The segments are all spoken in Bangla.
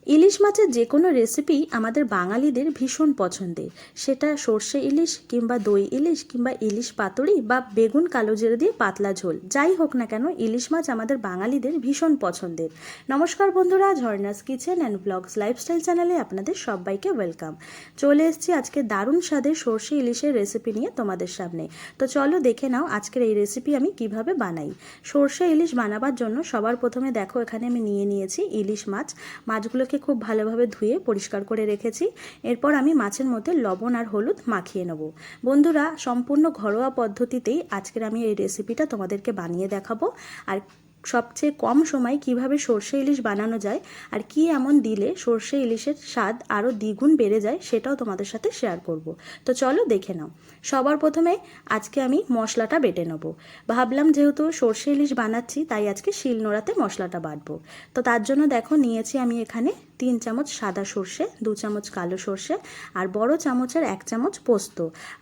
ইলিশ মাছের যে কোনো রেসিপি আমাদের বাঙালিদের ভীষণ পছন্দের। সেটা সর্ষে ইলিশ কিংবা দই ইলিশ কিংবা ইলিশ পাতুরি বা বেগুন কালো জিরে দিয়ে পাতলা ঝোল, যাই হোক না কেন ইলিশ মাছ আমাদের বাঙালিদের ভীষণ পছন্দের। নমস্কার বন্ধুরা, ঝর্ণাস কিচেন অ্যান্ড ব্লগস লাইফস্টাইল চ্যানেলে আপনাদের সবাইকে ওয়েলকাম। চলে এসেছি আজকে দারুণ স্বাদের সর্ষে ইলিশের রেসিপি নিয়ে তোমাদের সামনে। তো চলো দেখে নাও আজকের এই রেসিপি আমি কিভাবে বানাই। সর্ষে ইলিশ বানাবার জন্য সবার প্রথমে দেখো এখানে আমি নিয়েছি ইলিশ মাছ। মাছগুলোকে খুব ভালোভাবে ধুয়ে পরিষ্কার করে রেখেছি। এরপর আমি মাছের মধ্যে লবণ আর হলুদ মাখিয়ে নেব। বন্ধুরা, সম্পূর্ণ ঘরোয়া পদ্ধতিতেই আজকের আমি এই রেসিপিটা তোমাদেরকে বানিয়ে দেখাবো। আর সবচেয়ে কম সময় কিভাবে সর্ষে ইলিশ বানানো যায় আর কি এমন দিলে সর্ষে ইলিশের স্বাদ আরও দ্বিগুণ বেড়ে যায় সেটাও তোমাদের সাথে শেয়ার করব। তো চলো দেখে নাও। সবার প্রথমে আজকে আমি মশলাটা বেটে নেব। ভাবলাম যেহেতু সর্ষে ইলিশ বানাচ্ছি তাই আজকে শিলনোড়াতে মশলাটা বাটবো। তো তার জন্য দেখো নিয়েছি আমি এখানে 3 চামচ সাদা সর্ষে, 2 চামচ কালো সর্ষে আর বড় চামচের 1 চামচ পোস্ত,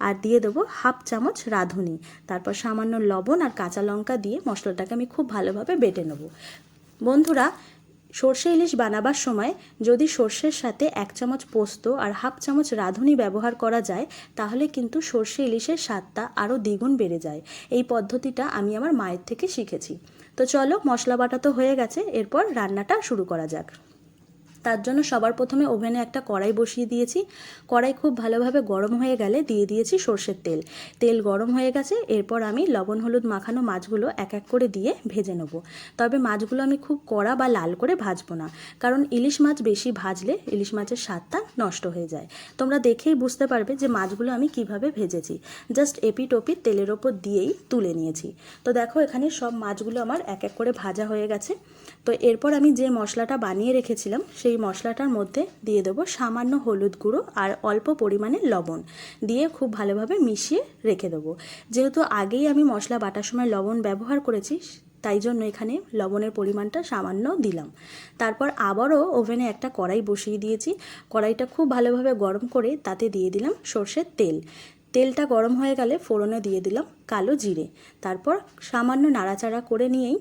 আর দিয়ে দেবো হাফ চামচ রাঁধুনি। তারপর সামান্য লবণ আর কাঁচা লঙ্কা দিয়ে মশলাটাকে আমি খুব ভালোভাবে বেটে নেব। বন্ধুরা, সর্ষে ইলিশ বানাবার সময় যদি সর্ষের সাথে 1 চামচ পোস্ত আর হাফ চামচ রাঁধুনি ব্যবহার করা যায় তাহলে কিন্তু সর্ষে ইলিশের স্বাদটা আরও দ্বিগুণ বেড়ে যায়। এই পদ্ধতিটা আমি আমার মায়ের থেকে শিখেছি। তো চলো, মশলা বাটা তো হয়ে গেছে, এরপর রান্নাটা শুরু করা যাক। তার জন্য সবার প্রথমে ওভেনে একটা কড়াই বসিয়ে দিয়েছি। কড়াই খুব ভালোভাবে গরম হয়ে গেলে দিয়ে দিয়েছি সর্ষের তেল। তেল গরম হয়ে গেছে, এরপর আমি লবণ হলুদ মাখানো মাছগুলো এক এক করে দিয়ে ভেজে নেব। তবে মাছগুলো আমি খুব কড়া বা লাল করে ভাজবো না, কারণ ইলিশ মাছ বেশি ভাজলে ইলিশ মাছের স্বাদটা নষ্ট হয়ে যায়। তোমরা দেখেই বুঝতে পারবে যে মাছগুলো আমি কিভাবে ভেজেছি। জাস্ট এপিট ওপিট তেলের ওপর দিয়েই তুলে নিয়েছি। তো দেখো এখানে সব মাছগুলো আমার এক এক করে ভাজা হয়ে গেছে। তো এরপর আমি যে মশলাটা বানিয়ে রেখেছিলাম সেই মশলাটার মধ্যে দিয়ে দেবো সামান্য হলুদ গুঁড়ো আর অল্প পরিমাণে লবণ দিয়ে খুব ভালোভাবে মিশিয়ে রেখে দেবো। যেহেতু আগেই আমি মশলা বাটার সময় লবণ ব্যবহার করেছি তাই জন্য এখানে লবণের পরিমাণটা সামান্য দিলাম। তারপর আবারও ওভেনে একটা কড়াই বসিয়ে দিয়েছি। কড়াইটা খুব ভালোভাবে গরম করে তাতে দিয়ে দিলাম সর্ষের তেল। তেলটা গরম হয়ে গেলে ফোড়নে দিয়ে দিলাম কালো জিরে। তারপর সামান্য নাড়াচাড়া করে নিয়েই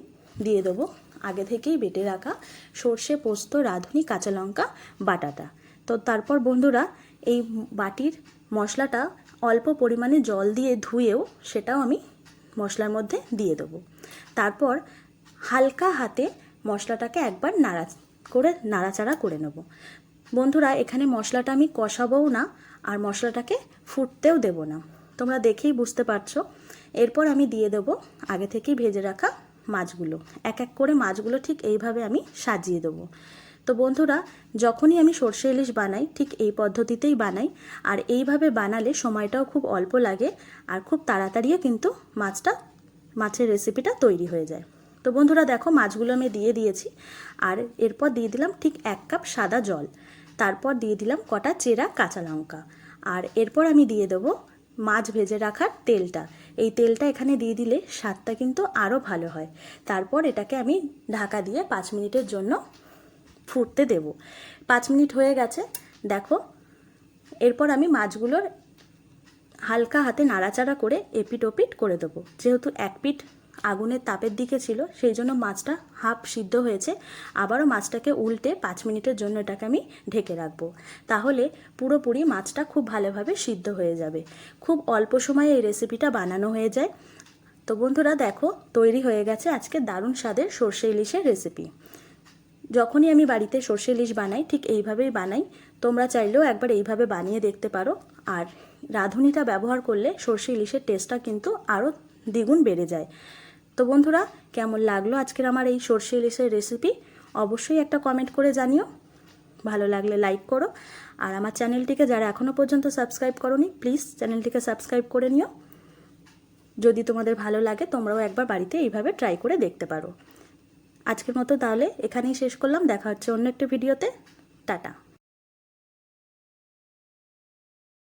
দিয়ে দেবো আগে থেকেই বেটে রাখা সর্ষে পোস্ত রাঁধুনি কাঁচা লঙ্কা বাটাটা। তো তারপর বন্ধুরা, এই বাটির মশলাটা অল্প পরিমাণে জল দিয়ে ধুয়েও সেটাও আমি মশলার মধ্যে দিয়ে দেবো। তারপর হালকা হাতে মশলাটাকে একবার নাড়াচাড়া করে নেব। বন্ধুরা, এখানে মশলাটা আমি কষাবও না আর মশলাটাকে ফুটতেও দেব না, তোমরা দেখেই বুঝতে পারছো। এরপর আমি দিয়ে দেবো আগে থেকেই ভেজে রাখা মাছগুলো। এক এক করে মাছগুলো ঠিক এইভাবে আমি সাজিয়ে দেবো। তো বন্ধুরা, যখনই আমি সর্ষে ইলিশ বানাই ঠিক এই পদ্ধতিতেই বানাই, আর এইভাবে বানালে সময়টাও খুব অল্প লাগে আর খুব তাড়াতাড়িও কিন্তু মাছের রেসিপিটা তৈরি হয়ে যায়। তো বন্ধুরা দেখো, মাছগুলো আমি দিয়ে দিয়েছি আর এরপর দিয়ে দিলাম ঠিক 1 কাপ সাদা জল। তারপর দিয়ে দিলাম কটা চেরা কাঁচা লঙ্কা আর এরপর আমি দিয়ে দেবো মাছ ভেজে রাখার তেলটা। এই তেলটা এখানে দিয়ে দিলে স্বাদটা কিন্তু আরও ভালো হয়। তারপর এটাকে আমি ঢাকা দিয়ে 5 মিনিটের জন্য ফুটতে দেব। 5 মিনিট হয়ে গেছে দেখো। এরপর আমি মাছগুলোর হালকা হাতে নাড়াচাড়া করে এপিট ওপিট করে দেবো। যেহেতু এক পিঠ আগুনের তাপের দিকে ছিল সেই জন্য মাছটা হাফ সিদ্ধ হয়েছে। আবারও মাছটাকে উল্টে 5 মিনিটের জন্য এটাকে আমি ঢেকে রাখবো। তাহলে পুরোপুরি মাছটা খুব ভালোভাবে সিদ্ধ হয়ে যাবে। খুব অল্প সময়ে এই রেসিপিটা বানানো হয়ে যায়। তো বন্ধুরা দেখো, তৈরি হয়ে গেছে আজকে দারুণ স্বাদের সর্ষে ইলিশের রেসিপি। যখনই আমি বাড়িতে সর্ষে ইলিশ বানাই ঠিক এইভাবেই বানাই। তোমরা চাইলেও একবার এইভাবে বানিয়ে দেখতে পারো। আর রাঁধুনিটা ব্যবহার করলে সর্ষে ইলিশের টেস্টটা কিন্তু আরও দ্বিগুণ বেড়ে যায়। তো বন্ধুরা, কেমন লাগলো আজকের আমার এই সর্ষে ইলিশের রেসিপি অবশ্যই একটা কমেন্ট করে জানিও। ভালো লাগলে লাইক করো। আর আমার চ্যানেলটিকে যারা এখনও পর্যন্ত সাবস্ক্রাইব করোনি প্লিজ চ্যানেলটিকে সাবস্ক্রাইব করে নিও। যদি তোমাদের ভালো লাগে তোমরাও একবার বাড়িতে এইভাবে ট্রাই করে দেখতে পারো। আজকের মতো তাহলে এখানেই শেষ করলাম। দেখা হচ্ছে অন্য একটা ভিডিওতে। টাটা।